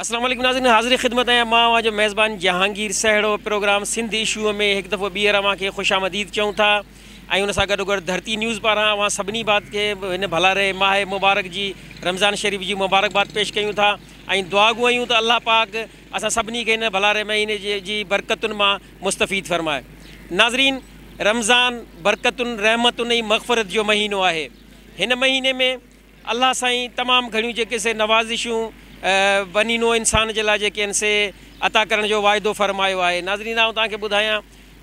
अस्सलाम वालेकुम नाज़रीन, हाज़िर ख़िदमत है मां जो मेज़बान जहांगीर सहड़ो प्रोग्राम सिंध इशू में एक दफ़ो ॿीहर अव्हांखे ख़ुशामदीद चऊं था ऐं उन सां गॾोगॾु धरती न्यूज़ पारां अव्हां सभिनी बात खे हिन भलारे माह मुबारक जी रमज़ान शरीफ़ जी मुबारकबाद पेश कयूं था ऐं दुआ घुरियूं त अल्लाह पाक असां सभिनी खे हिन भलारे महीने जी बरकतुनि मां मुस्तफ़ीद फ़रमाए। नाज़रीन, रमज़ान बरकतुनि रहमतुनि ऐं मग़फ़रत जो महीनो आहे। हिन महीने में अल्लाह साईं तमामु घणियूं जेके से नवाज़िशूं वनीनो इंसान जे लाइ जेके आहिनि से अता करण जो वाइदो फ़रमायो आहे। नाज़रीन, आउं तव्हांखे ॿुधायां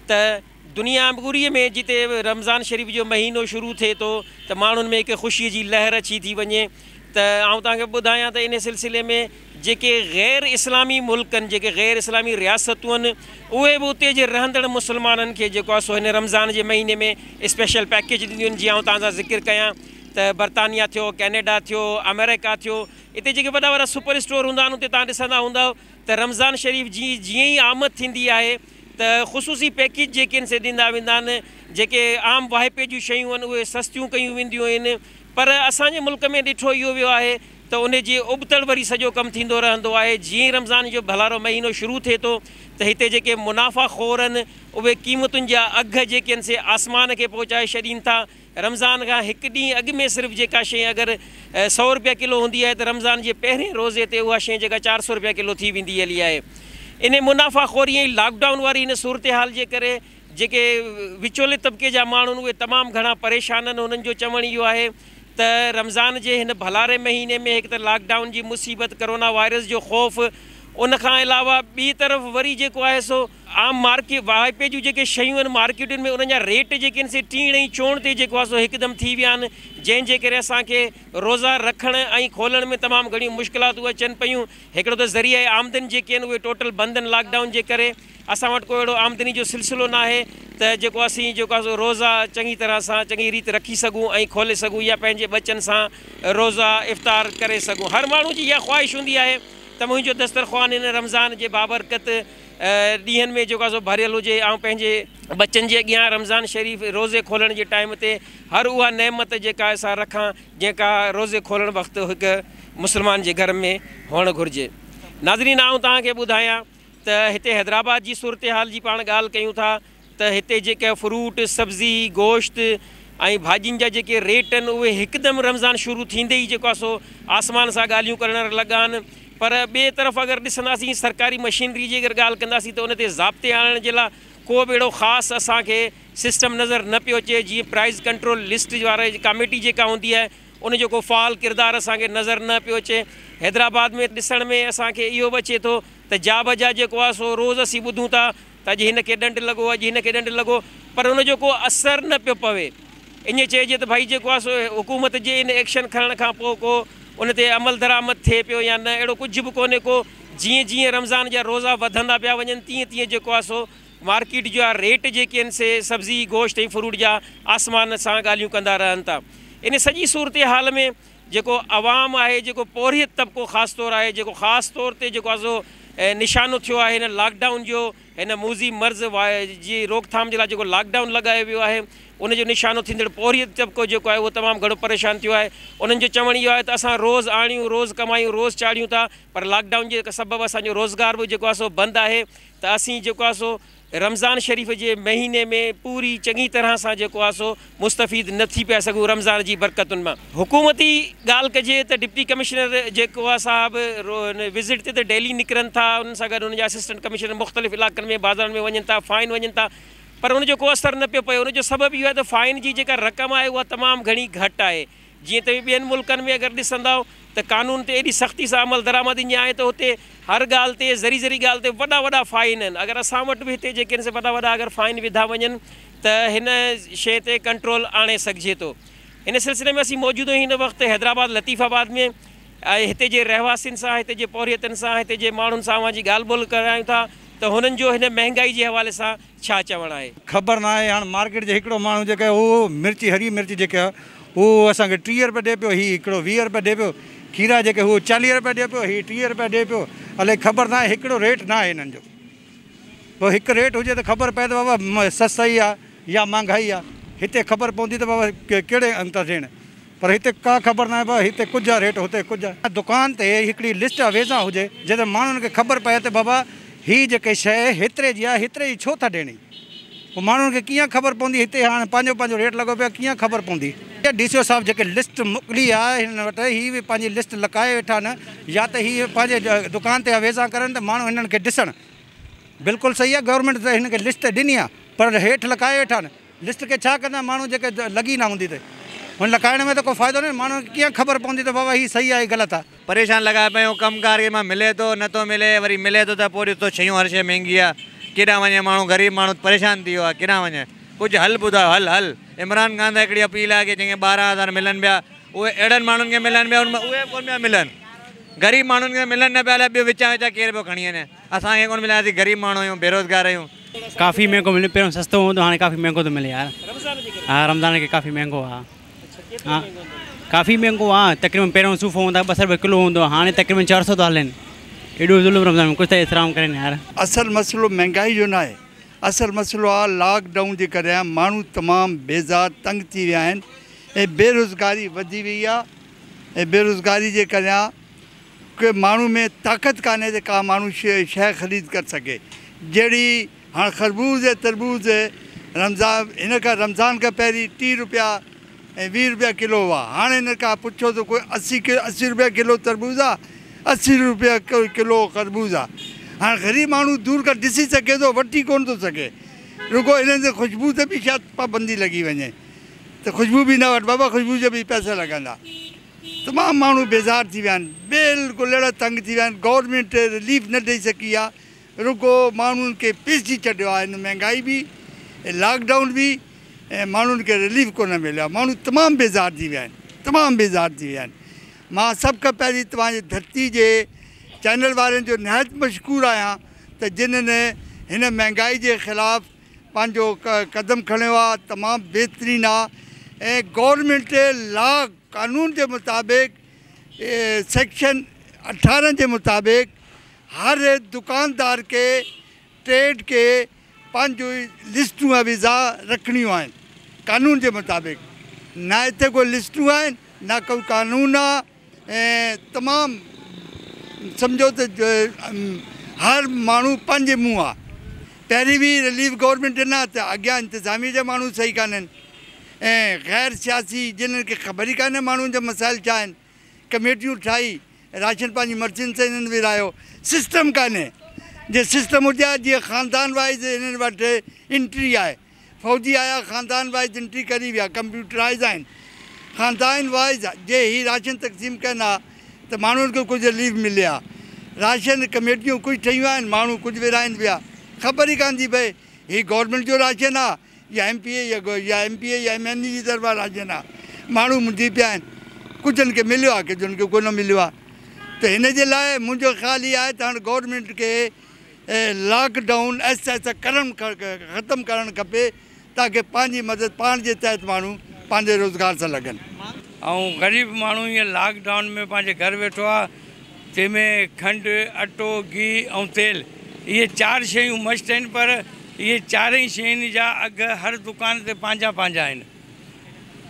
त दुनिया पूरीअ में जिते रमज़ान शरीफ़ जो महीनो शुरू थिए थो त माण्हुनि में हिकु ख़ुशीअ जी लहर अची थी वञे। त आउं तव्हांखे ॿुधायां त इन सिलसिले में जेके ग़ैर इस्लामी मुल्क आहिनि, जेके ग़ैर इस्लामी रियासतूं आहिनि, उहे बि उते जे रहंदड़ मुस्लमाननि खे जेको आहे सो हिन रमज़ान जे महीने में स्पेशल पैकेज ॾींदियूं आहिनि। जीअं आउं तव्हां सां ज़िक्र कयां त बर्तानिया थियो, कैनेडा थियो, अमेरिका थियो, हिते जेके वॾा वॾा सुपर स्टोर हूंदा आहिनि उते तव्हां ॾिसंदा हूंदव त रमज़ान शरीफ़ जी जीअं ई आमद थींदी आहे त ख़ुशूसी पैकेज जेके आहिनि से ॾींदा वेंदा आहिनि। जेके आम वाहिपे जूं शयूं आहिनि उहे सस्तियूं कयूं वेंदियूं आहिनि। पर असांजे मुल्क में ॾिठो इहो वियो आहे त उन जे उबतड़ वरी सॼो कमु थींदो रहंदो आहे। जीअं रमज़ान जो भलारो महीनो शुरू थिए थो त हिते जेके मुनाफ़ा खोर आहिनि उहे क़ीमतुनि जा अघ जेके आहिनि से आसमान खे पहुचाए छॾीनि था। रमज़ान खां हिकु ॾींहुं अॻु में सिर्फ़ु जेका शइ अगरि 100 रुपया किलो हूंदी आहे त रमज़ान जे पहिरें रोज़े ते उहा शइ जेका 400 रुपया किलो थी वेंदी हली आहे। इन मुनाफ़ाखोरी ऐं लॉकडाउन वारी इन सूरत हाल जे करे जेके विचोले तबिके जा माण्हू आहिनि उहे तमामु घणा परेशान आहिनि। उन्हनि जो चवणु इहो आहे त रमज़ान जे हिन भलारे महीने में हिकु त लॉकडाउन जी मुसीबत, करोना वायरस जो ख़ौफ़, उन खां अलावा ॿी तरफ़ वरी जेको आहे सो आम मार्केट वाइपे जूं जेके शयूं आहिनि मार्केटुनि में उन्हनि जा रेट जेके आहिनि से टीण ऐं चोण ते जेको आहे सो हिकदमि थी विया आहिनि, जंहिंजे करे असांखे रोज़ा रखण ऐं खोलण में तमामु घणियूं मुश्किलातूं अचनि पियूं। हिकिड़ो त ज़रिया आमदनी जेके आहिनि उहे टोटल बंदि आहिनि लॉकडाउन जे करे। असां वटि को अहिड़ो आमदनी जो सिलसिलो न आहे त जेको असीं जेको आहे सो रोज़ा चङी तरह सां चङी रीति रखी सघूं ऐं खोले सघूं या पंहिंजे बचनि सां रोज़ा इफ़्तार करे सघूं। हर माण्हू जी इहा ख़्वाहिश हूंदी आहे त मुंहिंजो दस्तरख़्वान हिन रमज़ान जे बाबरकत ॾींहंनि में जेको आहे सो भरियल हुजे ऐं पंहिंजे बचनि जे अॻियां रमज़ान शरीफ़ रोज़े खोलण जे टाइम ते हर उहा नेमत जेका असां रखां जेका रोज़े खोलण वक़्तु हिकु मुस्लमान जे घर में हुअणु घुरिजे। नाज़रीन, आउं तव्हांखे ॿुधायां त हिते हैदराबाद जी सूरत हाल जी पाण ॻाल्हि कयूं था त हिते जेके फ्रूट, सब्ज़ी, गोश्त ऐं भाॼियुनि जा जेके रेट आहिनि उहे हिकदमि रमज़ान शुरू थींदे ई जेको आहे सो आसमान सां ॻाल्हियूं करण लॻा आहिनि। पर ॿिए तरफ़ अगरि ॾिसंदासीं सरकारी मशीनरी जी अगरि ॻाल्हि कंदासीं त उन ते ज़ाब्ते आणण जे लाइ को बि अहिड़ो ख़ासि असांखे सिस्टम नज़र न पियो अचे। जीअं प्राइस कंट्रोल लिस्ट वारे कमेटी जेका हूंदी आहे उन जो को फ़ाल किरदारु असांखे नज़र न पियो अचे। हैदराबाद में ॾिसण में असांखे इहो बि अचे थो त जा बजा जेको आहे सो रोज़ असीं ॿुधूं था त अॼु हिन खे ॾंढु लॻो, अॼु हिन खे ॾंढु लॻो, पर उन जो को असरु न पियो पवे। ईअं चइजे त भई जेको आहे सो हुकूमत जे इन एक्शन खणण खां पोइ को उन ते अमल दरामद थिए पियो या न, अहिड़ो कुझु बि कोन्हे को। जीअं जीअं रमज़ान जा रोज़ा वधंदा पिया वञनि तीअं तीअं जेको आहे सो मार्केट जा रेट जेके आहिनि से सब्ज़ी, गोश्त ऐं फ्रूट जा आसमान सां ॻाल्हियूं कंदा रहनि था। इन सॼी सूरत हाल में जेको अवाम आहे, जेको पोरियत तबिको ख़ासि तौरु आहे, जेको ख़ासि तौर ते जेको आहे सो निशानो थियो आहे हिन लॉकडाउन जो, हिन मूज़ी मर्ज़ जी रोकथाम जे लाइ जेको लॉकडाउन लॻायो वियो आहे उनजो निशानो थींदड़ पोरियत तबिको जेको आहे उहो तमामु घणो परेशान थियो आहे। उन्हनि जो चवणु इहो आहे त असां रोज़ आणियूं, रोज़ कमायूं, रोज़ चाढ़ियूं था, पर लॉकडाउन जे सबबु असांजो रोज़गार बि जेको आहे सो बंदि आहे। त असीं जेको आहे सो रमज़ान शरीफ़ जे महीने में पूरी चङी तरह सां जेको आहे सो मुस्तफ़ीद न थी पिया सघूं रमज़ान जी बरकतुनि मां। हुकूमती ॻाल्हि कजे त डिप्टी कमिश्नर जेको आहे साहिबु विज़िट ते त डेली निकिरनि था, उन सां गॾु उनजा असिस्टेंट कमिश्नर मुख़्तलिफ़ इलाइक़नि में बाज़ारनि में वञनि था, फ़ाइन वञनि था, पर उनजो को असरु न पियो पए। उनजो सबबु इहो आहे त फ़ाइन जी जेका रक़म आहे उहा तमामु घणी घटि आहे। जीअं त ॿियनि मुल्कनि में अगरि ॾिसंदा त क़ानून ते एॾी सख़्ती सां अमल दरामद ईअं आहे त हुते हर ॻाल्हि ते ज़री ॻाल्हि ते वॾा वॾा फ़ाइन आहिनि। अगरि असां वटि बि हिते जेके आहिनि से वॾा वॾा अगरि फ़ाइन विधा वञनि त हिन शइ ते कंट्रोल आणे सघिजे थो। हिन सिलसिले में असीं मौजूदु आहियूं हिन वक़्तु हैदराबाद लतीफ़ाबाद में। हिते जे रहवासियुनि सां, हिते जे पोरियतनि सां, हिते जे माण्हुनि सां अवां जी ॻाल्हि ॿोल करायूं था त हुननि जो हिन महांगाई जे हवाले सां छा चवणु आहे। ख़बर न आहे। हाणे मार्केट जे हिकिड़ो माण्हू जेका आहे उहो मिर्ची, हरी मिर्च जेका आहे उहो असांखे 30 रुपया ॾिए पियो, हीउ हिकिड़ो 20 रुपया ॾिए पियो, खीरा जेके उहो 40 रुपया ॾिए पियो, हीउ 30 रुपया ॾिए पियो। अलाए ख़बर न आहे, हिकिड़ो रेट न आहे हिननि जो। पोइ हिकु रेट हुजे त ख़बर पए त बाबा सस्ताई आहे या महांगाई आहे। हिते ख़बर पवंदी त बाबा कहिड़े अंतर थियण। पर हिते का ख़बर न आहे भाउ हिते कुझु आहे रेट हुते कुझु आहे। दुकान ते हिकिड़ी लिस्ट वेझा हुजे जिते माण्हुनि खे ख़बर पए त बाबा हीअ जेके शइ हेतिरे जी आहे हेतिरे जी छो था ॾियनि। पोइ माण्हुनि खे कीअं ख़बर पवंदी हिते हाणे पंहिंजो पंहिंजो रेट लॻो पियो कीअं ख़बर पवंदी। DCO साहिबु जेके लिस्ट मोकिली आहे हिन वटि हीअ बि पंहिंजी लिस्ट लकाए वेठा न या त हीअ पंहिंजे दुकान ते वेझा करनि त माण्हू हिननि खे ॾिसण। बिल्कुलु सही आहे गवर्नमेंट त हिन खे लिस्ट ॾिनी आहे पर हेठि लकाए वेठा न। लिस्ट खे छा कंदा माण्हू जेके लॻी न हूंदी त हुन लकाइण में त को फ़ाइदो न। माण्हू खे कीअं ख़बर पवंदी त बाबा हीअ सही आहे हीअ ग़लति आहे। परेशान लॻा पिया आहियूं कमकार के मां मिले थो नथो मिले वरी मिले थो त पोइ ॾिसो शयूं हर शइ महांगी आहे। केॾांहुं वञे माण्हू ग़रीब माण्हू परेशान थी वियो आहे केॾांहुं वञे। कुझु हल ॿुधायो हल इमरान ख़ान त हिकिड़ी अपील आहे की जंहिंखे 12,000 मिलनि पिया उहे अहिड़नि माण्हुनि खे मिलनि पिया उहे कोन पिया मिलनि। ग़रीब माण्हुनि खे मिलनि न पिया ॿियो विचा केरु पियो खणी वञे। असांखे कोन मिलियासीं ग़रीब माण्हू आहियूं बेरोज़गार आहियूं। काफ़ी महंगो मिले पहिरियों सस्तो हूंदो हाणे काफ़ी महंगो थो मिले यार। हाँ रमज़ान के काफ़ी महंगो आहे। हाँ काफ़ी महंगो आहे तक़रीबन पहिरियों सूफ़ो हूंदा 200 रुपए किलो हूंदो हाणे तक़रीबन 400 था हलनि। एॾो ज़ुल्म रमज़ान में कुझु त एतिराम कनि यार। असल मसइलो महांगाई जो न आहे असल मसइलो आहे लॉकडाउन जे करे माण्हू तमामु बेज़ार तंग थी विया आहिनि ऐं बेरोज़गारी वधी वई आहे। ऐं बेरोज़गारी जे करे के माण्हू में ताक़त कान्हे त का माण्हू शइ ख़रीद करे सघे। जहिड़ी हाणे खरबूज़ ऐं तरबूज़ रमज़ान खां पहिरीं 30 रुपया ऐं 20 रुपया किलो हुआ। हाणे हिन खां पुछो त कोई 80 रुपया किलो तरबूज़ आहे 80 रुपया किलो खरबूज़ आहे। हाणे ग़रीब माण्हू दूर खां ॾिसी सघे थो वठी कोन थो सघे। रुगो हिननि ते ख़ुशबू ते बि शायदि पाबंदी लॻी वञे त ख़ुशबू बि न वठि बाबा ख़ुशबू जा बि पैसा लॻंदा। तमामु माण्हू बेज़ार थी विया आहिनि बिल्कुलु अहिड़ा तंग थी विया आहिनि। गवर्नमेंट रिलीफ न ॾेई सघी आहे रुगो माण्हुनि खे पिसी छॾियो आहे हिन महांगाई बि लॉकडाउन बि ऐं माण्हुनि खे रिलीफ कोन मिलियो आहे। माण्हू तमामु बेज़ार थी विया आहिनि तमामु बेज़ार थी विया आहिनि। मां सभ खां पहिरीं तव्हांजे धरती जे चैनल वारनि जो निहायत मशहूरु आहियां त जिन्हनि हिन महांगाई जे ख़िलाफ़ु पंहिंजो क़दम खणियो आहे तमामु बहितरीनु आहे। ऐं गवर्नमेंट लॉ कानून जे मुताबिक़ सेक्शन 18 जे मुताबिक़ हर दुकानदार खे ट्रेड खे पंहिंजो लिस्टूं अवीज़ा रखणियूं आहिनि कानून जे मुताबिक़। न हिते कोई लिस्टूं आहिनि न कोई कानून आहे। ऐं तमामु सम्झो त हर माण्हू पंहिंजे मुंहुं आहे। पहिरीं बि रिलीफ गवर्नमेंट ॾिना त अॻियां इंतिज़ामी जा माण्हू सही कान्हनि ऐं ग़ैर सियासी जिन्हनि खे ख़बर ई कान्हे माण्हुनि जा मसाइल छा आहिनि। कमेटियूं ठाही राशन पंहिंजी मर्ज़ियुनि सां हिननि विरायो सिस्टम कान्हे। जे सिस्टम हुजे हा जीअं ख़ानदान वाइज़ हिननि वटि एंट्री आहे। फ़ौजी आया ख़ानदान वाइज़ एंट्री करी विया कंप्यूटराइज़ आहिनि। ख़ानदान वाइज़ जे ही राशन तक़सीम कनि हा त माण्हुनि खे कुझु रिलीफ मिले हा। राशन कमेटियूं कुझु ठहियूं आहिनि माण्हू कुझु विराइनि पिया ख़बर ई कान थी पए हीअ गवर्नमेंट जो राशन आहे या MPA या MPA या MNE जी तरफ़ां राशन आहे। माण्हू मुंझी पिया आहिनि कुझनि खे मिलियो आहे कुझनि खे कोन मिलियो आहे। त हिन जे लाइ मुंहिंजो ख़्यालु इहो आहे त हाणे गवर्नमेंट खे लॉकडाउन ऐसा ख़तमु करणु खपे ताकी पंहिंजी मदद पाण जे तहत माण्हू पंहिंजे रोज़गार सां लॻनि। ऐं ग़रीब माण्हू ईअं लॉकडाउन में पंहिंजे घर वेठो आहे जंहिंमें खंडु अटो गिहु ऐं तेल इहे 4 शयूं मस्त आहिनि पर इहे 4 शयुनि जा अघु हर दुकान ते पंहिंजा आहिनि।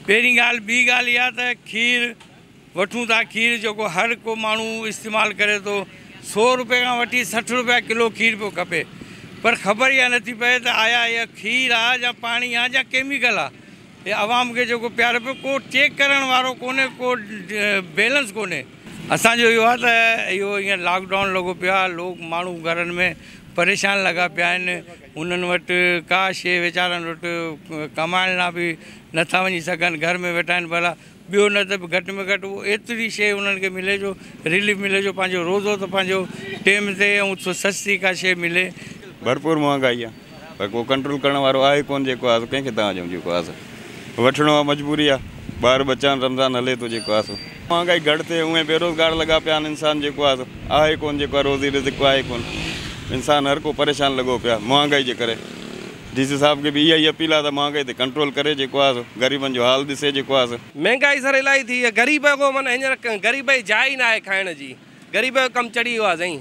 पहिरीं ॻाल्हि ॿी ॻाल्हि इहा त खीर वठूं था खीर जेको हर को माण्हू इस्तेमालु करे थो 100 रुपए खां वठी 60 रुपया किलो खीर पियो खपे पर ख़बर इहा नथी पए त आया इहा खीर आहे या पाणी आहे या केमिकल आहे। हे आवाम खे जेको प्यार पियो को चेक करण वारो कोन्हे को बैलेंस कोन्हे। असांजो इहो आहे त इहो ईअं लॉकडाउन लॻो पियो आहे लोग माण्हू घरनि में परेशान लॻा पिया आहिनि। उन्हनि वटि का शइ वीचारनि वटि कमाइण लाइ बि नथा वञी सघनि घर में वेठा आहिनि भला ॿियो न त घटि में घटि उहो एतिरी शइ उन्हनि खे मिले जो रिलीफ मिले जो पंहिंजो रोज़ो त पंहिंजो टेम ते ऐं सस्ती का शइ मिले। भरपूर महांगाई आहे पर को कंट्रोल करण वारो आहे कोन जेको आहे कंहिंखे तव्हां चऊं जेको आहे वठिणो आहे मजबूरी आहे ॿार बच्चा रमज़ान हले थो जेको आहे महांगाई घटि थिए उहे बेरोज़गार लॻा पिया आहिनि। इंसान जेको आहे कोन जेको आहे रोज़ी रिज़्क़ आहे कोन इंसान हर को परेशान लॻो पिया महांगाई जे करे। DC साहब खे बि इहा ई अपील आहे त महांगाई ते कंट्रोल करे जेको आहे ग़रीबनि जो हाल ॾिसे जेको आहे। महांगाई सर इलाही थी आहे ग़रीब को माना हींअर ग़रीब जी जाइ न आहे खाइण जी। ग़रीब जो कमु चढ़ी वियो आहे साईं।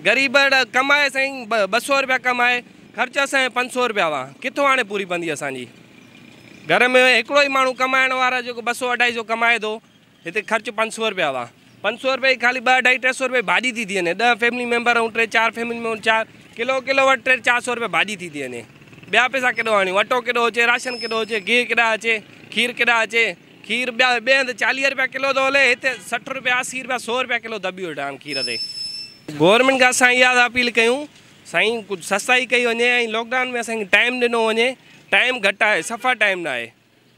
ग़रीब कमाए साईं 200 रुपया कमाए ख़र्चा साईं 500 रुपया हुआ किथों हाणे पूरी पवंदी असांजी। घर में हिकिड़ो ई माण्हू कमाइण वारा जेको 200-250 कमाए थो, हिते ख़र्चु 500 रुपया हुआ। 500 रुपये खाली 200-250 रुपये भाॼी थी थी वञे। 10 फैमिली मेंबर ऐं 3-4 फैमिली में 4 किलो वटि 300-400 रुपये भाॼी थी वञे। ॿिया पैसा केॾो आणियूं? अटो केॾो अचे, राशन केॾो अचे, गिहु केॾा अचे, खीर केॾा अचे। खीर ॿिए हंधि 40 रुपया किलो थो हले, हिते 60 रुपया 80 रुपया 100 रुपया किलो दॿी वेठा आहिनि खीर ते। गवर्नमेंट खां असां इहा अपील कयूं साईं, कुझु सस्ताई कई वञे ऐं लॉकडाउन में असांखे टाइम ॾिनो वञे। टाइम घटि आहे, सफ़ा टाइम न आहे।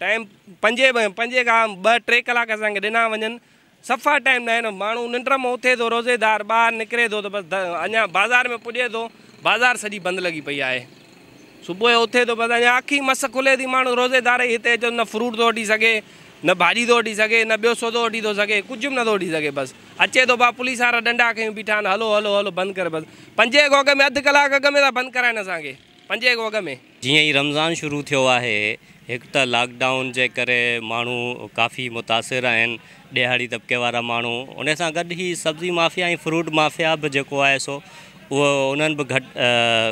टाइम 5 खां 2-3 कलाक असांखे ॾिना वञनि, सफ़ा टाइम न आहे न। माण्हू निंड में उथे थो, रोज़ेदार ॿाहिरि निकिरे थो त बसि अञा बाज़ार में पुॼे थो, बाज़ार सॼी बंदि लॻी पई आहे। सुबुह जो उथे थो बसि अञा अखी मस खुले थी, माण्हू रोज़ेदार हिते अचो न फ्रूट थो वठी सघे, न भाॼी थो वठी सघे, न ॿियो सौदो वठी थो सघे, कुझु बि नथो वठी सघे। बसि अचे थो पुलिस वारा डंडा खयूं बीठा आहिनि, हलो हलो हलो बंदि करे। बसि 5 अॻु में अधु कलाक अॻु में था बंदि कराइनि असांखे, 5 अॻु में। जीअं ई रमज़ान शुरू थियो आहे, हिकु त लॉकडाउन जे करे माण्हू काफ़ी मुतासिर आहिनि, ॾिहाड़ी तबिके वारा माण्हू। उन सां गॾु ई सब्ज़ी माफ़िया ऐं फ्रूट माफ़िया बि जेको आहे सो उहो उन्हनि बि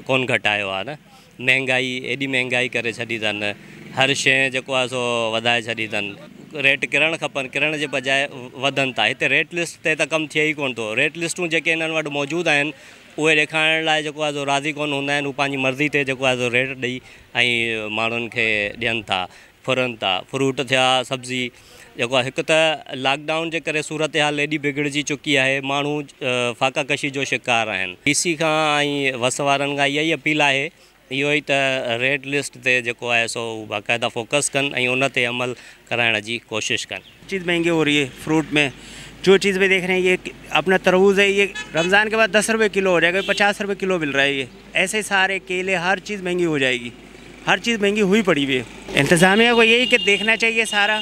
कोन घटायो आहे न। महांगाई एॾी महांगाई करे छॾी अथनि, हर शइ जेको आहे सो वधाए छॾी अथनि। रेट किरणु खपनि, किरण जे बजाए वधनि था। हिते रेट लिस्ट ते त कमु थिए ई कोन थो। रेट लिस्टूं जेके हिननि वटि मौजूदु आहिनि उहे ॾेखारण लाइ जेको आहे सो राज़ी कोन हूंदा आहिनि। उहे पंहिंजी मर्ज़ी ते जेको आहे सो रेट ॾेई ऐं माण्हुनि खे ॾियनि था, फुरनि था। फ्रूट थिया, सब्ज़ी जेको आहे, हिकु त लॉकडाउन जे करे सूरत हाल एॾी बिगड़जी चुकी आहे, माण्हू फ़ाक़ा कशी जो शिकार आहिनि। DC खां ऐं वस वारनि खां इहा ई अपील आहे इहो ई त रेट लिस्ट ते जेको आहे सो बाक़ाइदा फोकस कनि ऐं उन ते अमल कराइण जी कोशिशि कनि। चीज़ महंगी हो रही है फ्रूट में, जो चीज़ भी देख रहे हैं, ये अपना तरबूज है, ये रमज़ान के बाद 10 रुपये किलो हो जाएगा, 50 रुपये किलो मिल रहा है। ये ऐसे सारे केले, हर चीज़ महंगी हो जाएगी, हर चीज़ महंगी हुई पड़ी हुई है। इंतज़ामिया को यही कि देखना चाहिए सारा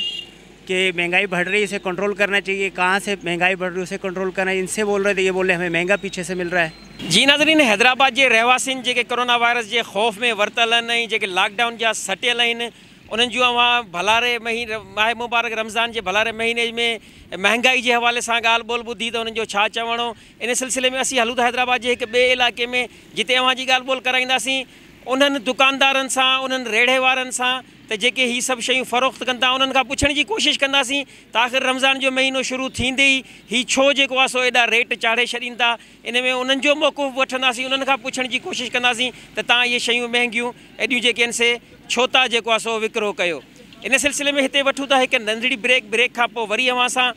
कि महंगाई बढ़ रही है, इसे कंट्रोल करना चाहिए। कहाँ से महंगाई बढ़ रही है उसे कंट्रोल करना है। इनसे बोल रहे थे, ये बोल रहे हमें महंगा पीछे से मिल रहा है। जी नाज़रीन, हैदराबाद के रहवासिन जेके कोरोना वायरस के खौफ़ में वरतल आहिनि, जेके लॉकडाउन जा सटियल आहिनि, उन्हनि जूं अवां भलारे महीने माह मुबारक रमज़ान के भलारे महीने में महंगाई के हवाले से ॻाल्हि ॿोल ॿुधी त उन्हनि जो छा चवणो। इन सिलसिले में असीं हलूं था हैदराबाद के एक ॿिए इलाइक़े में, जिते अवां जी ॻाल्हि ॿोल कराईंदासीं उन्हनि दुकानदारनि सां, उन्हनि रेढ़े वारनि सां, त जेके ही सभु शयूं फ़रोख़्त कनि था, उन्हनि खां पुछण जी कोशिशि कंदासीं त आख़िर रमज़ान जो महीनो शुरू थींदे ई ही छो जेको आहे सो एॾा रेट चाढ़े छॾीनि था। इन में उन्हनि जो मौक़ुफ़ वठंदासीं, उन्हनि खां पुछण जी कोशिशि कंदासीं त तव्हां इहे शयूं महांगियूं एॾियूं जेके आहिनि से छो था जेको आहे सो विकिरो कयो। इन सिलसिले में हिते वठूं था हिकु नंढड़ी ब्रेक खां पोइ वरी अवां सां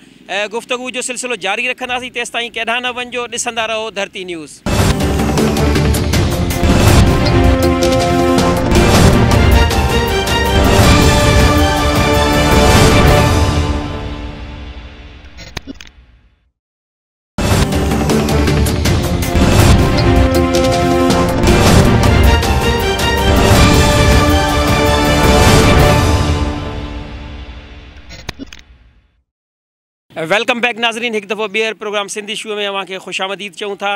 गुफ़्तगू जो सिलसिलो जारी रखंदासीं। तेसि ताईं केॾांहुं न वञिजो, ॾिसंदा रहो धरती न्यूज़। वेलकम बैक नाज़रीन, एक दफ़ो ॿीहर प्रोग्राम सिंधी शू में अवां खे ख़ुशामदीद चऊं था।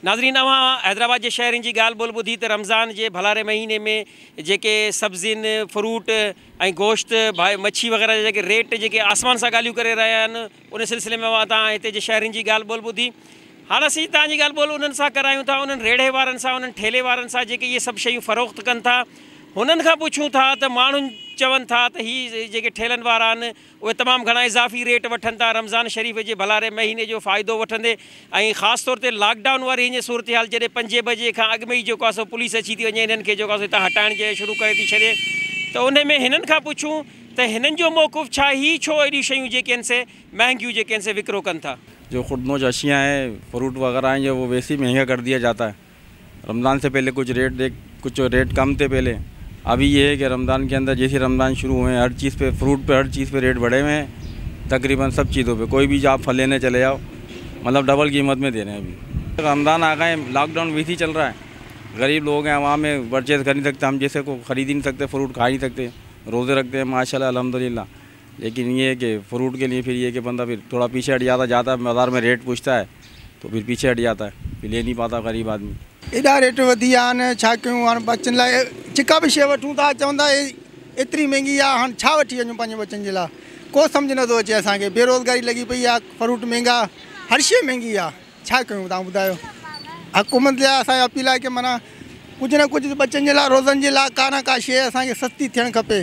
नाज़रीन, अवां हैदराबाद के शहरनि जी ॻाल्हि ॿोल ॿुधी त रमज़ान के भलारे महीने में जेके सब्ज़ियुनि, फ्रूट ऐं गोश्त, भाई मच्छी वग़ैरह जेके रेट जेके आसमान सां ॻाल्हियूं करे रहिया आहिनि, उन सिलसिले में अवां तव्हां हिते जे शहरनि जी ॻाल्हि ॿोल ॿुधी। हाणे असीं तव्हांजी ॻाल्हि ॿोल उन्हनि सां करायूं था, उन्हनि रेढ़े वारनि सां, उन्हनि ठेले वारनि सां जेके इहे सभु शयूं फ़रोख़्त कनि था। हुननि खां पुछूं था त माण्हुनि चवनि था त ही जेके ठेलनि वारा आहिनि उहे तमामु घणा इज़ाफ़ी रेट वठनि था रमज़ान शरीफ़ जे भलारे महीने जो फ़ाइदो वठंदे, ऐं ख़ासि तौर ते लॉकडाउन वारी हीअं सूरत हाल जॾहिं 5 बजे खां अॻु में ई जेको आहे सो पुलिस अची थी वञे, हिननि खे जेको आहे हितां हटाइण जे शुरू करे थी छॾे। त उन में हिननि खां पुछूं त हिननि जो मौक़ुफ़ छा, ही छो एॾियूं शयूं जेके आहिनि से महांगियूं जेके आहिनि से विकिरो कनि था। जो खुदनोश अशियाँ हैं, फ्रूट वगैरह हैं, जो वो वैसे ही महंगा कर दिया जाता है। रमज़ान से पहले कुछ रेट कम थे पहले। अभी ये है कि रमज़ान के अंदर जैसे रमज़ान शुरू हुए हैं, हर चीज़ पे, फ्रूट पे, हर चीज़ पे रेट बढ़े हुए हैं। तकरीबन सब चीज़ों पे, कोई भी आप फल लेने चले जाओ, मतलब डबल कीमत में दे रहे हैं। अभी रमज़ान आ गए, लॉकडाउन वैसे ही चल रहा है। गरीब लोग हैं, वहाँ में परचेज़ कर नहीं सकते, हम जैसे को ख़रीद ही नहीं सकते, फ्रूट खा नहीं सकते, रोज़े रखते हैं माशाल्लाह अल्हम्दुलिल्लाह। लेकिन ये है कि फ्रूट के लिए फिर ये कि बंदा फिर थोड़ा पीछे हट जाता है, बाज़ार में रेट पूछता है तो फिर पीछे हट जाता है, फिर ले नहीं पाता गरीब आदमी। एॾा रेट वधी विया आहिनि, छा कयूं। हाणे बचनि लाइ जेका बि शइ वठूं था चवंदा एतिरी महांगी आहे, हाणे छा वठी वञूं पंहिंजे बचनि जे लाइ, को सम्झ नथो अचे असांखे। बेरोज़गारी लॻी पई आहे, फ्रूट महांगा, हर शइ महांगी आहे, छा कयूं तव्हां ॿुधायो। हुकूमत लाइ असांजी अपील आहे कि माना कुझु न कुझु बचनि जे लाइ, रोज़नि जे लाइ का न का शइ असांखे सस्ती थियणु खपे।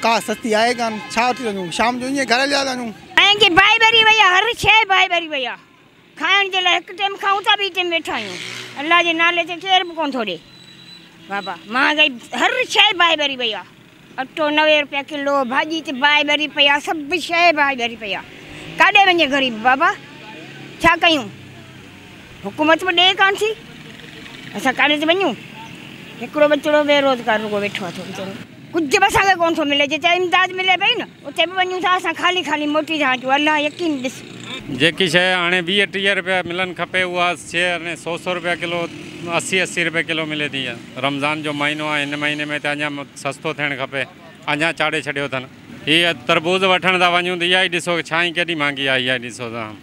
का सस्ती आहे कान, छा थी वञूं शाम जो ईअं घर हलिया था वञूं। ऐं बाई भरी वई आहे, हर शइ बाई भरी वई आहे। खाइण जे लाइ हिकु टाइम खाऊं था, ॿी टाइम वेठा आहियूं। अलाह जे नाले ते केरु बि कोन थो ॾे बाबा। महांगाई हर शइ बाई भरी वई आहे। अटो 90 रुपया किलो, भाॼी ते बाई भरी पई आहे, सभु शइ बाई भरी पई आहे। काॾे वञे ग़रीब बाबा, छा कयूं? हुकूमत बि ॾे कान थी, असां काॾे ते वञूं? हिकिड़ो बचिड़ो बेरोज़गार रुगो वेठो आहे थो वीचारो, कुझु बि असांखे कोन थो मिले। जिते इमदाद मिले पई न उते बि वञूं था असां खाली खाली मोटी था अचूं। अलाह यकीन ॾिस, जेकी शइ हाणे 20-30 रुपया मिलनि खपे उहा शइ हाणे 100 रुपया किलो, 80 रुपये किलो मिले थी। रमज़ान जो महीनो आहे, हिन महीने में त अञा सस्तो थियणु खपे, अञा चाढ़े छॾियो अथनि। हीअ तरबूज़ वठण था वञूं त इहा ई ॾिसो छाई केॾी महांगी आहे। इहा ॾिसो तव्हां,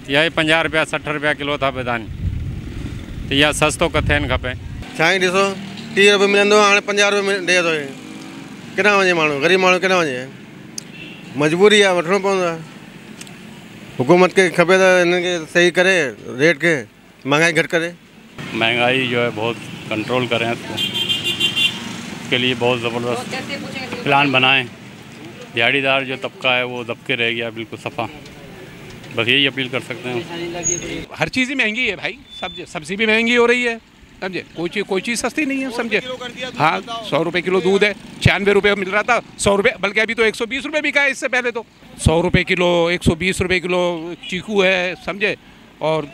इहा ई 50 रुपया 60 रुपया किलो था ॿुधाइनि, त इहा सस्तो थियणु खपे। छाई ॾिसो 30 रुपये मिलंदो, हाणे 50 रुपये ॾे थो। केॾां वञे माण्हू, ग़रीब माण्हू केॾां वञे? मजबूरी आहे, वठिणो पवंदो आहे। हुकूमत के खपे तो इनके सही करे, रेट के महंगाई घट करे। महंगाई जो है बहुत कंट्रोल करें इसको, इसके लिए बहुत ज़बरदस्त प्लान बनाएं। दिहाड़ीदार जो तबका है वो दबके रह गया बिल्कुल सफ़ा, बस यही अपील कर सकते हैं। हर चीज़ ही महंगी है भाई, सब्जी भी महंगी हो रही है, समझे। कोई चीज़ सस्ती नहीं है, समझे। हाँ 100 रुपये किलो दूध है, 96 रुपये मिल रहा था, 100 रुपये, बल्कि अभी तो 120 रुपये बिका है। इससे पहले तो 100 रुपये किलो, 120 रुपये किलो चीकू है, समझे, और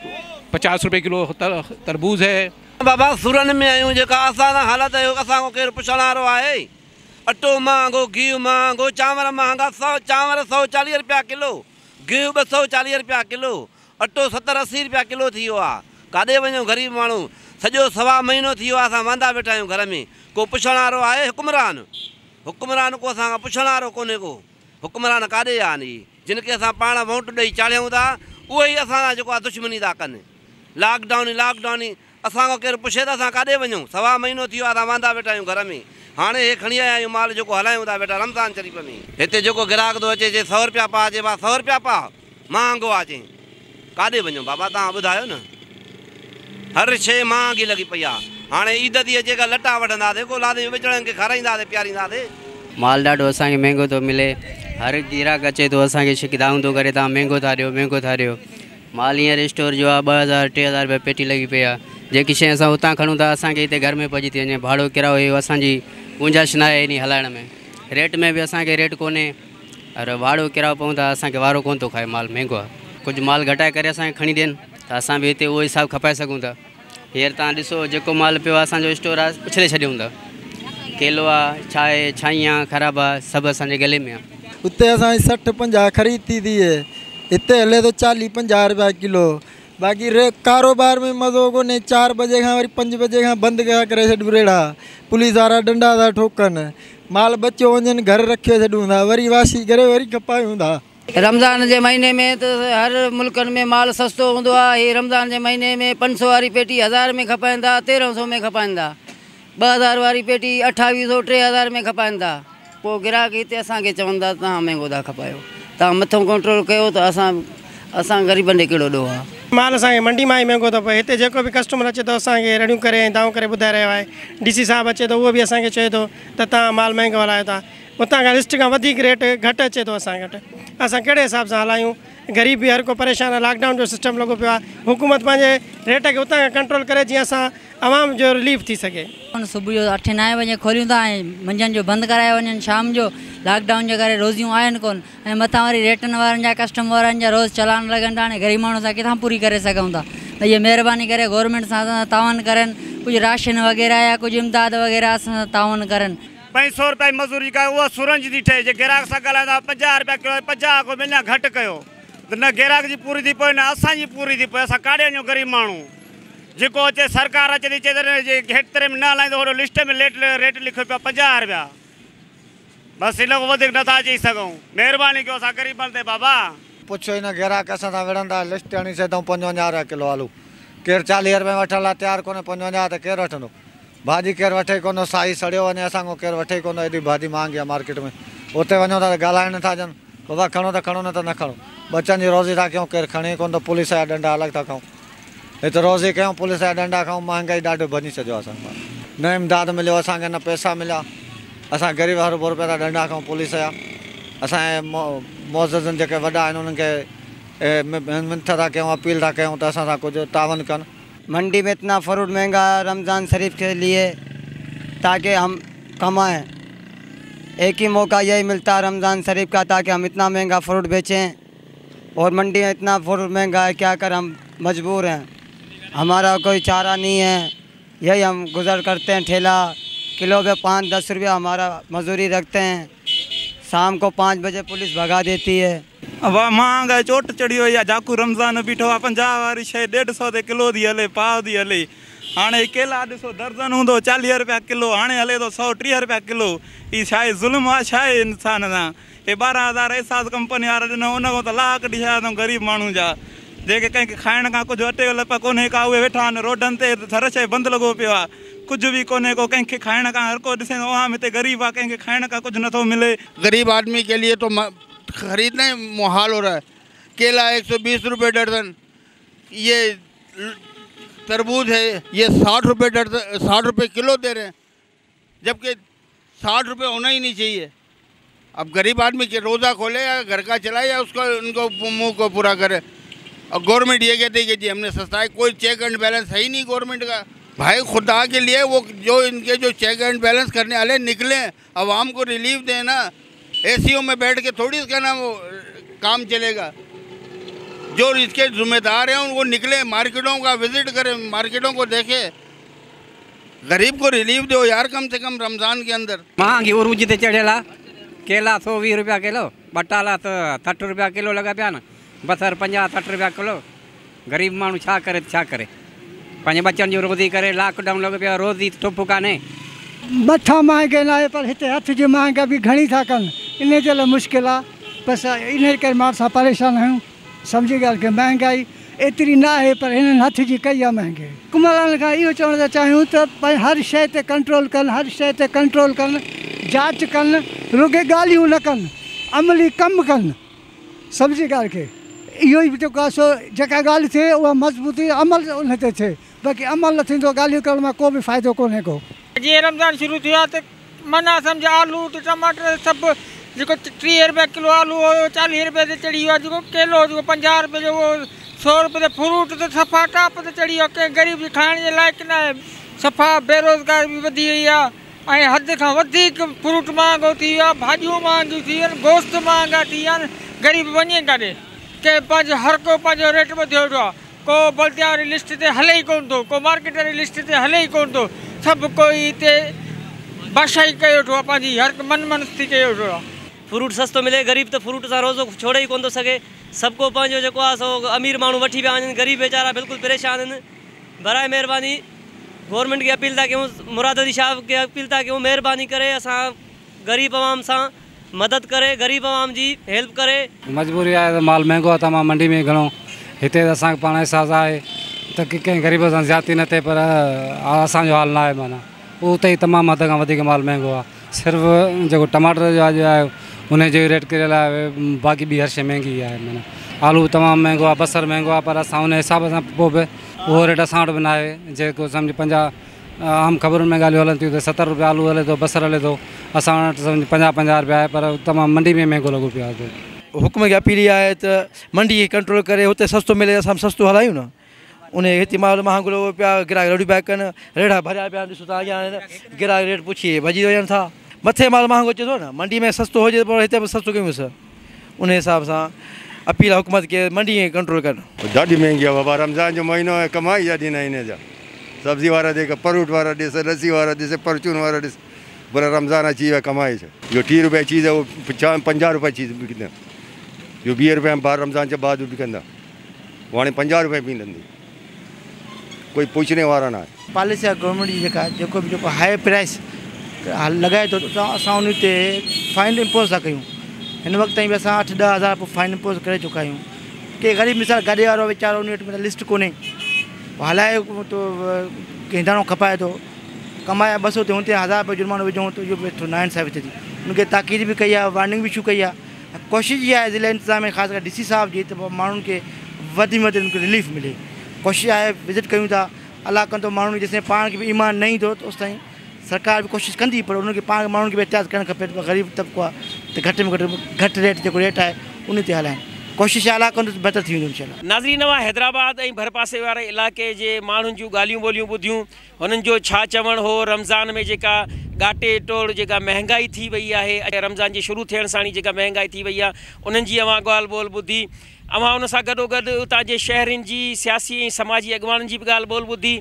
50 रुपये किलो तरबूज है। बाबा सुरन में आयूं, जेका असां हालत है असां केरु पुछण वारो आहे। अटो महांगो, घी महांगो, चांवर महांगा, चांवर 140 रुपया किलो, घी 240 रुपया किलो, अटो 70-80 रुपया किलो थी वियो आहे। काॾे वञूं ग़रीब माण्हू? सॼो सवा महीनो थी वियो आहे असां वांदा वेठा आहियूं घर में। को पुछण वारो आहे? हुकुमरान को असांखां पुछण वारो कोन्हे को। हुकुमरान काॾे आहिनि? जिनखे असां पाण वोट ॾेई चाढ़ियूं था उहे ई असां जेको आहे दुश्मनी था कनि। लॉकडाउन ई असांखां केरु पुछे त असां काॾे वञूं? सवा महीनो थी वियो आहे असां वांदा वेठा आहियूं घर में। हाणे हे खणी आया आहियूं माल जेको हलायूं था वेठा रमज़ान शरीफ़ में। हिते जेको ग्राहक थो अचे 100 रुपया पा, अचे 100 रुपया पा, महांगो आहे। काॾे वञूं बाबा तव्हां ॿुधायो न? हर शइ महांगी लॻी पई आहे। हाणे ईद थी अचे का लटा वठंदासीं, को लादे विचड़नि खे खाराईंदासीं, पीआरींदासीं। माल ॾाढो असांखे महांगो थो मिले। हर गिराक अचे थो असांखे शिकायतूं थो करे, तव्हां महांगो था ॾियो। माल हींअर स्टोर जो आहे 2000-3000 रुपया पेटी लॻी पई आहे। जेकी शइ असां हुतां खणूं था असांखे हिते घर में पहुची थी वञे। भाड़ो किरायो इहो असांजी गुंजाइश न आहे इन हलाइण में। रेट में बि असांखे रेट कोन्हे, और भाड़ो किरायो पऊं था असांखे वारो कोन थो खाए। माल महांगो आहे, कुझु माल घटाए करे असांखे खणी ॾियनि त असां बि हिते उहो हिसाबु खपाए सघूं था। हींअर तव्हां ॾिसो जेको माल पियो आहे असांजो स्टोर आहे, उछले छॾियूं था। केलो आहे, छा आहे, छाई आहे, ख़राबु आहे, सभु असांजे गले में आहे। उते असांजी 60-50 ख़रीद थी है, हिते हले तो 40-50 रुपया किलो। बाक़ी कारोबार में मज़ो कोन्हे। 4 बजे खां वरी 5 बजे खां बंदि करे छॾियूं रेड़ा। पुलिस वारा डंडा था ठोकनि, माल बचियो वञनि घर रखे छॾूं था, वरी वाशी करे वरी खपायूं था। रमज़ान के महीने में तो हर मुल्कन में माल सस्तो होंदो आहे। रमज़ान के महीने में 500 वाली पेटी 1000 में खपाइनि था, 1300 में खपाइनि था। 2000 वाली पेटी 2800-3000 में खपाइनि था। पोइ गिराक हिते असांखे चवंदा तव्हां महांगो था खपायो, तव्हां मथो कंट्रोल कयो त असां ग़रीबनि खे कहिड़ो ॾोह आहे। माल असांखे मंडी मां ई महांगो थो पए। हिते जेको बि कस्टमर अचे थो असांखे रड़ियूं करे ऐं दाऊं करे ॿुधाए रहियो आहे। DC साहब अचे थो उहो बि असांखे चए थो त तव्हां माल महांगो हलायो था। उतां खां लिस्ट खां वधीक रेट घटि अचे थो असां वटि। असां कहिड़े हिसाब सां हलायूं? ग़रीब बि हर को परेशान आहे। लॉकडाउन जो सिस्टम लॻो पियो आहे। हुकूमत पंहिंजे रेट खे उतां खां कंट्रोल करे जीअं असां आवाम जो रिलीफ थी सघे। सुबुह जो 8-9 बजे खोलियूं था ऐं मंझंदि जो बंदि कराए वञनि शाम जो। लॉकडाउन जे करे रोज़ियूं आहिनि कोन, ऐं मथां वरी रेटनि वारनि जा कस्टमर वारनि जा रोज़ चलान लॻनि था। हाणे ग़रीब माण्हू सां किथां पूरी करे सघूं था? त इहे महिरबानी करे गवर्नमेंट सां तावन करनि, कुझु राशन वग़ैरह या कुझु इमदाद वग़ैरह असां तावन करनि। 500 रुपया मज़दूरी कयो उहा सुरंज थी ठहे। जे ग्राहक सां ॻाल्हाईंदा 50 रुपया किलो, 50 को महीना घटि कयो त न ग्राहक जी पूरी थी पए न असांजी पूरी थी पए। असां काॾे वञूं ग़रीब माण्हू? जेको अचे सरकार अचे थी चए त हेतिरे में न हलाईंदो, ओॾो लिस्ट में रेट लिखियो पियो 50 रुपया। बसि इन खां वधीक नथा अची सघूं। महिरबानी कयो असां ग़रीबनि ते बाबा। पुछो ई न, ग्राहक असां सां विढ़ंदा। लिस्ट हणी छॾूं 55 रुपया किलो आलू, केरु 40 रुपये वठण लाइ तयारु कोन्हे। 55 त केरु वठंदो? भाॼी केरु वठे कोन, साई सड़ियो वञे असांखो केरु वठे कोन। एॾी भाॼी महांगी आहे मार्केट में। उते वञो था त ॻाल्हाइण नथा अचनि, बाबा खणो त खणो, न त न खणो। बच्चनि जी रोज़ी था कयूं, केरु खणे कोन, त पुलिस जा डंडा अलॻि था खाऊं। हिते रोज़ी कयूं, पुलिस जा डंडा खाऊं। महांगाई ॾाढो भञी छॾियो आहे असांखे। न इमदाद मिलियो असांखे, न पैसा मिलिया। असां ग़रीब हर रुपया था डंडा खाऊं पुलिस जा। असांजे मुअज़्ज़िज़नि जेके वॾा आहिनि उन्हनि खे मिंथ था कयूं, अपील था कयूं त असां सां कुझु तावन कनि। मंडी में इतना फ्रूट महंगा है रमज़ान शरीफ के लिए ताकि हम कमाएं। एक ही मौका यही मिलता है रमज़ान शरीफ का ताकि हम इतना महंगा फ्रूट बेचें, और मंडी में इतना फ्रूट महंगा है क्या कर, हम मजबूर हैं, हमारा कोई चारा नहीं है, यही हम गुज़र करते हैं। ठेला किलो पे 5-10 रुपया हमारा मजदूरी रखते हैं, शाम को 5 बजे पुलिस भगा देती है। वाह महंगाई चोट चढ़ी हुई है। जाकू रमज़ान बीठो आहे 50 वारी शइ 150 ते किलो थी हले, पाव थी हले। हाणे केला ॾिसो दर्जन हूंदो 40 रुपया किलो, हाणे हले थो 130 रुपया किलो। ई छा आहे ज़ुल्म आहे, छा आहे इंसान सां। हे 12,000 एहसास कंपनी वारा ॾिनो, उन खां त लाख कढी छॾिया अथऊं ग़रीब माण्हू जा, जेके कंहिंखे खाइण खां कुझु अटे लप कोन्हे का, उहे वेठा आहिनि रोडनि ते, हर शइ बंदि लॻो पियो आहे, कुझु बि कोन्हे को, कंहिंखे खाइण खां हर को ॾिसे ओहाम हिते ग़रीब आहे, कंहिंखे खाइण खां कुझु नथो मिले। गरीब आदमी के लिए तो खरीदना ही मुहाल हो रहा है। केला 120 रुपये दर्जन, ये तरबूज है ये 60 रुपये दर्जन, 60 रुपये किलो दे रहे हैं, जबकि 60 रुपये होना ही नहीं चाहिए। अब गरीब आदमी के रोज़ा खोले या घर का चलाए या उसको उनको मुंह को पूरा करे। और गवर्नमेंट ये कहती है कि जी हमने सस्ता है, कोई चेक एंड बैलेंस है ही नहीं गवर्नमेंट का। भाई खुदा के लिए वो जो इनके जो चेक एंड बैलेंस करने वाले निकले, आवाम को रिलीफ दें ना। एसीओ में बैठ के थोड़ी इसका नाम वो काम चलेगा। जो इसके जिम्मेदार हैं उनको निकले, मार्केटों का विजिट करें, मार्केटों को देखें, गरीब को रिलीफ दो यार कम से कम रमज़ान के अंदर। महंगी उरूज ते चढ़ेला, केला 120 रुपया किलो, बटाला तो 60 रुपया किलो लगा पिया न, बसर 50-60 रुपया किलो। गरीब माण्हू छा करे छा करे, पंहिंजे बच्चनि जो रोज़ी करे। लॉकडाउन लॻो पियो, रोज़ी टुप कान्हे। मथां महांगाई न आहे, पर हिते हथ जी महांगाई बि घणी था कनि, इन जे लाइ मुश्किल आहे। बसि इन करे मां असां परेशान आहियूं। सम्झी ॻाल्हि की महांगाई एतिरी न आहे, पर हिननि हथ जी कई आहे महांगाई। हुकुमरान खां इहो चवणु था चाहियूं त भई हर शइ ते कंट्रोल कनि, हर शइ ते कंट्रोल कनि, जांच कनि, रुॻे ॻाल्हियूं न कनि, अमली कमु कनि। सम्झी ॻाल्हि खे इहो ई जेको आहे सो जेका ॻाल्हि थिए उहा मज़बूती अमल उन ते थिए, बाक़ी अमल न थींदो ॻाल्हियूं करण में को बि फ़ाइदो कोन्हे को। जीअं रमज़ान शुरू थियो आहे त माना सम्झ आलू त टमाटर सभु जेको 30 रुपया किलो आलू हुयो 40 रुपये ते चढ़ी वियो आहे, जेको केलो जेको 50 रुपये जो उहो 100 रुपये ते फ्रूट त सफ़ा टॉप ते चढ़ी वियो आहे, कंहिं ग़रीब जी खाइण जे लाइक़ु न आहे। सफ़ा बेरोज़गारी बि वधी वई आहे, ऐं हद खां वधीक फ्रूट महांगो थी वियो आहे, भाॼियूं महांगियूं थी वियूं आहिनि, गोश्त महांगा थी विया आहिनि। ग़रीब वञे काॾे, के पंहिंजो हर को पंहिंजो रेट ॿधियो वेठो आहे। को बल्दिया वारी लिस्ट ते हले ई कोन थो, को मार्केट वारी लिस्ट ते हले ई कोन थो, सभु कोई हिते बादशाही कयो वेठो आहे, पंहिंजी हर मनमस्ती कयो वेठो आहे। फ्रूट सस्तो मिले, गरीब तो फ्रूट सां रोज़ो छोड़े ही कोन थो सघे। सबको पंहिंजो जेको आहे सो अमीर माण्हू वठी विया आहिनि, ग़रीब वेचारा बिल्कुलु परेशान आहिनि। बराए महिरबानी गवर्नमेंट खे अपील था कयूं, मुराद अली शाह खे अपील था कयूं, महिरबानी करे असां ग़रीब आवाम सां मदद करे, ग़रीब आवाम जी हेल्प करे। मजबूरी आहे त माल महांगो आहे तमामु मंडी में घणो, हिते त असांखे पाण एहसासु आहे त कंहिं ग़रीब सां ज़्यादती न थिए, पर असांजो हाल न आहे। माना उते ई तमामु हद खां वधीक माल महांगो आहे। सिर्फ़ु जेको टमाटर जो अॼु आहे उनजो रेट किरियल आहे, बाक़ी ॿी हर शइ महांगी आहे। माना आलू तमामु महांगो आहे, बसर महांगो आहे, पर असां उन हिसाब सां पोइ बि उहो रेट असां वटि बि न आहे। जेको सम्झि 50 आम ख़बरुनि में ॻाल्हियूं हलनि थियूं त 70 रुपया आलू हले थो, बसर हले थो, असां वटि सम्झि 50-50 रुपया आहे, पर तमामु मंडी में महांगो लॻो पियो आहे। हुकुम खे अपील इहा आहे त मंडी खे कंट्रोल करे, हुते सस्तो मिले असां सस्तो हलायूं न। उन हिते माल महांगो लॻो पिया, गिराक रड़ी पिया कनि, रेड़ा भरिया पिया, ॾिसो था अॻियां गिराक रेट पुछी भॼी वञनि था। मथे माल महांगो अचे थो न, मंडी में सस्तो हुजे त हिते बि सस्तो कयूंसि। उन हिसाब सां अपील आहे हुकूमत खे मंडी खे कंट्रोल कनि। ॾाढी महांगी आहे बाबा, रमज़ान जो महीनो आहे, कमाई जा ॾींहं आहिनि हिन जा। सब्ज़ी वारा जेका फ्रूट वारा ॾिस, लस्सी वारा ॾिस, परचून वारा ॾिस, पर रमज़ान अची वियो आहे, कमाई छा। जो 30 रुपये चीज़ है वो 50 रुपये चीज़ बिकंदा, जो 20 रुपये में बाद रमज़ान के बाद बिकंदा, वो हाणे 50 रुपये पींदंदी, कोई पूछने वारा ना आहे। पॉलिसी आहे गवर्नमेंट जी जेको हाई प्राइस लॻाए थो, असां उन ते फाइन इम्पोज़ था कयूं। हिन वक़्त ताईं बि असां 8-10 हज़ार पोइ फाइन इम्पोज़ करे चुका आहियूं। के ग़रीब मिसाल गाॾी वारो वीचारो उन वटि लिस्ट कोन्हे, हलाए तो कंहिं दाणो खपाए थो, कमाए 200 ते हुते 1000 रुपये जुर्मानो विझूं त इहो बि थोरो नाइंसाफ़ी थिए थी। उनखे ताक़ीद बि कई आहे, वार्निंग बि इशू कई आहे। कोशिशि इहा आहे ज़िला इंतिज़ामिया ख़ासि करे DC साहब जी, त माण्हुनि खे वधि में वधि उनखे रिलीफ मिले। कोशिशि आहे विज़िट कयूं था, अलाह कंदो माण्हुनि जेसिताईं पाण खे बि ईमान न ईंदो त उस ताईं सरकार भी कोशिशि कंदी पर उनखे पाण माण्हुनि खे बि एहतियात करणु खपे ग़रीब तबिको आहे त घटि में घटि रेट जेको रेट आहे उन ते हलाइनि कोशिशि आला कनि त बहितर थी वेंदो इंशाल्लाह। नाज़रीन हैदराबाद ऐं भरपासे वारे इलाइक़े जे माण्हुनि जूं ॻाल्हियूं ॿोलियूं ॿुधियूं हुननि जो छा चवणु हो रमज़ान में जेका घाटे टोड़ जेका महांगाई थी वई आहे रमज़ान जे शुरू थियण सां ई जेका महांगाई थी वई आहे उन्हनि जी अवां ॻाल्हि ॿोल ॿुधी अवां उन सां गॾोगॾु उतां जे शहरनि जी सियासी ऐं समाजी अॻुवाननि जी बि ॻाल्हि ॿोल ॿुधी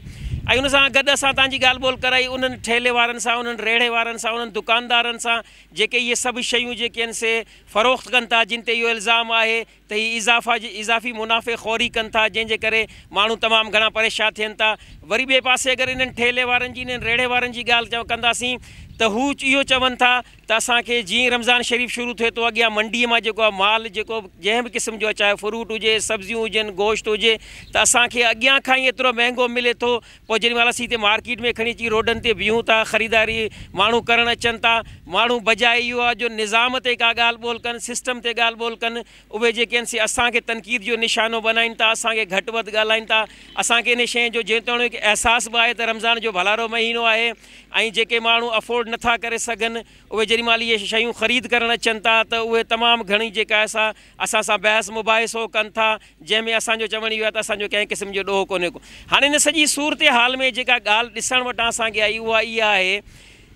ऐं उन सां गॾु असां तव्हांजी ॻाल्हि ॿोल कराई उन्हनि ठेले वारनि सां उन्हनि रेड़े वारनि सां उन्हनि दुकानदारनि सां जेके इहे सभु शयूं जेके आहिनि से फ़रोख़्त कनि था जिन ते इहो इल्ज़ाम आहे त हीअ इज़ाफ़ी मुनाफ़े ख़ौरी कनि था जंहिंजे करे माण्हू तमामु घणा परेशान थियनि था। वरी ॿिए पासे अगरि इन्हनि ठेले वारनि जी इन्हनि रेड़े वारनि जी ॻाल्हि कंदासीं त हू इहो चवनि था त असांखे जीअं रमज़ान शरीफ़ शुरू थिए थो अॻियां मंडीअ मां जेको आहे माल जेको जंहिं बि क़िस्म जो चाहे फ्रूट हुजे सब्जियूं हुजनि गोश्त हुजे त असांखे अॻियां खां ई एतिरो महांगो मिले थो पोइ जेॾी महिल असीं हिते मार्केट में खणी अची रोडनि ते बीहूं था ख़रीदारी माण्हू करणु अचनि था माण्हू बजाए इहो आहे जो निज़ाम ते का ॻाल्हि ॿोल कनि सिस्टम ते ॻाल्हि ॿोल कनि उहे जेके आहिनि से असांखे तनक़ीद जो निशानो बनाइनि था असांखे घटि वधि ॻाल्हाइनि था असांखे इन शइ जो जेतोणीकि अहसासु बि आहे त रमज़ान जो भलारो महीनो आहे ऐं जेके माण्हू अफोर्ड नथा करे सघनि उहे जेॾी महिल इहे शयूं ख़रीद करणु अचनि था त उहे तमामु घणी जेका असां सां बहस मुबाहिसो कनि था जंहिंमें असांजो चवणु इहो आहे त असांजो कंहिं क़िस्म जो ॾोहो कोन्हे को। हाणे हिन सॼी सूरत हाल में जेका ॻाल्हि ॾिसण वटां असांखे आई उहा इहा आहे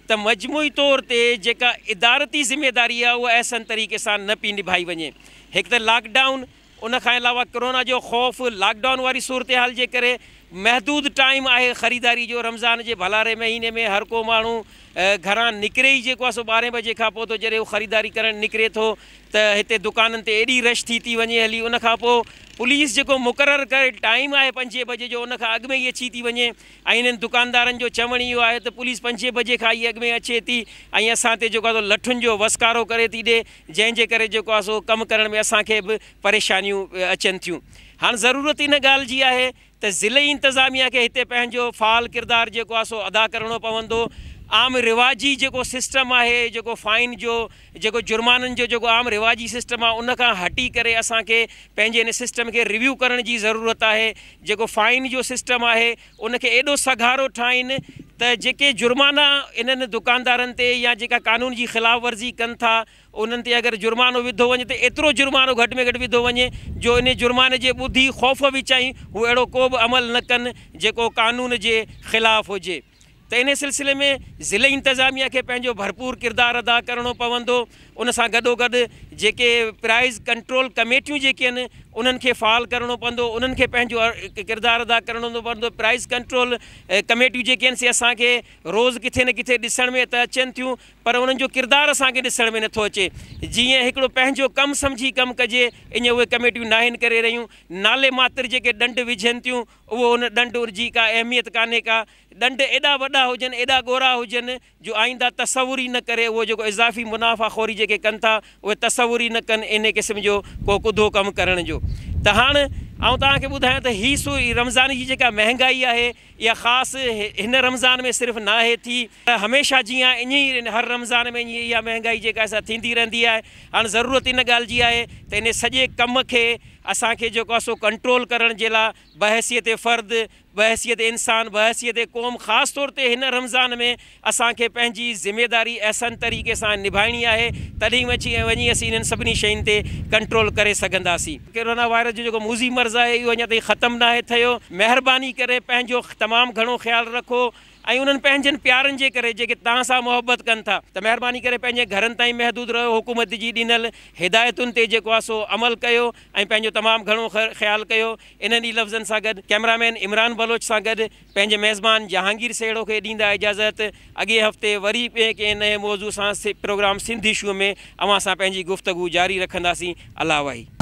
त मजमूई तौर ते जेका इदारती ज़िम्मेदारी आहे उहा अहसन तरीक़े सां न पई निभाई वञे। हिकु त लॉकडाउन उन खां अलावा कोरोना जो ख़ौफ़ लॉकडाउन वारी सूरत हाल जे करे महदूद टाइम आहे ख़रीदारी जो रमज़ान जे भलारे महीने में हर को माण्हू घरां निकिरे ई जेको आहे सो 12 बजे खां पोइ जॾहिं हू ख़रीदारी करणु निकिरे थो त हिते दुकाननि ते एॾी रश थी वञे हली उन खां पोइ पुलिस जेको मुक़ररु करे टाइम आहे 5 बजे जो उन खां अॻु में ई अची थी वञे ऐं इन्हनि दुकानदारनि जो चवणु इहो आहे त पुलिस 5 बजे खां ई अॻु में अचे थी ऐं असां ते जेको आहे लठुनि जो वसकारो करे थी ॾिए जंहिंजे करे जेको आहे सो कमु करण में असांखे बि परेशानियूं अचनि थियूं। हाणे ज़रूरत इन ॻाल्हि जी आहे त ज़िले इंतिज़ामिया खे हिते पंहिंजो फ़ाल किरदारु जेको आहे सो अदा करिणो पवंदो। आम रिवाजी जेको सिस्टम आहे जेको फ़ाइन जो जेको जुर्माननि जो जेको आम रिवाजी सिस्टम आहे उन खां हटी करे असांखे पंहिंजे इन सिस्टम खे रिव्यू करण जी ज़रूरत आहे। जेको फ़ाइन जो सिस्टम आहे उनखे एॾो सघारो ठाहिनि त जेके जुर्माना इन्हनि दुकानदारनि ते या जेका कानून जी ख़िलाफ़ वर्ज़ी कनि था उन्हनि ते अगरि जुर्मानो विधो वञे त एतिरो जुर्मानो घटि में घटि विधो वञे जो इन जुर्माने जे ॿुधी ख़ौफ़ विचाई हू अहिड़ो को बि अमल न कनि जेको कानून जे ख़िलाफ़ हुजे। त इन सिलसिले में ज़िले इंतिज़ामिया खे पंहिंजो भरपूर किरदारु अदा करिणो पवंदो। उन सां गॾोगॾु जेके प्राइज़ कंट्रोल कमेटियूं जेके आहिनि उन्हनि खे फ़ाल करिणो पवंदो उन्हनि खे पंहिंजो किरदारु अदा करिणो पवंदो। प्राइज़ कंट्रोल कमेटियूं जेके आहिनि से असांखे रोज़ु किथे न किथे ॾिसण में त अचनि थियूं पर उन्हनि जो किरदारु असांखे ॾिसण में नथो अचे। जीअं हिकिड़ो पंहिंजो कमु सम्झी कमु कजे ईअं उहे कमेटियूं नाहिनि करे रहियूं। नाले मात्र जेके ॾंड विझनि थियूं उहो उन ॾंड जी का अहमियत कान्हे का। ॾंड एॾा वॾा हुजनि एॾा ॻोरा हुजनि जो आईंदा तसवुर ई न करे उहो जेको इज़ाफ़ी मुनाफ़ा ख़ौरी जेके कनि था उहे तसवुर ई न कनि इन क़िस्म जो को कुदो कमु करण जो। त हाणे आउं तव्हांखे ॿुधायां त हीअ रमज़ान जी जेका महांगाई आहे इहा ख़ासि हिन रमज़ान में सिर्फ़ु न आहे थी हमेशह जीअं ईअं ई हर रमज़ान में ईअं इहा महांगाई जेका असां थींदी रहंदी आहे। हाणे ज़रूरत इन ॻाल्हि जी आहे त इन सॼे कम खे असांखे जेको आहे सो कंट्रोल करण जे लाइ बहसियत फ़र्द बहसियत इंसान बहसियत क़ौम ख़ासि तौर ते हिन रमज़ान में असांखे पंहिंजी ज़िम्मेदारी अहसन तरीक़े सां निभाइणी आहे तॾहिं वञी असीं इन्हनि सभिनी शयुनि ते कंट्रोल करे सघंदासीं। कोरोना वायरस जो जेको मुज़ी मर्ज़ आहे इहो अञा ताईं ख़तमु न आहे थियो। महिरबानी करे पंहिंजो तमामु घणो ख़्यालु रखो ऐं उन्हनि पंहिंजनि प्यारनि जे करे जेके तव्हां सां मोहबत कनि था त महिरबानी करे पंहिंजे घरनि ताईं महदूद रहो। हुकूमत जी ॾिनल हिदायतुनि ते जेको आहे सो अमल कयो ऐं पंहिंजो तमामु घणो ख़्यालु कयो। इन्हनि लफ़्ज़नि सां गॾु कैमरामैन इमरान बलोच सां गॾु पंहिंजे मेज़बान जहांगीर सेड़ो खे ॾींदा इजाज़त। अॻे हफ़्ते वरी ॿिए कंहिं नए मौज़ू सां प्रोग्राम सिंधी शो में अवां सां पंहिंजी गुफ़्तगू जारी रखंदासीं। अल्लाह वाही।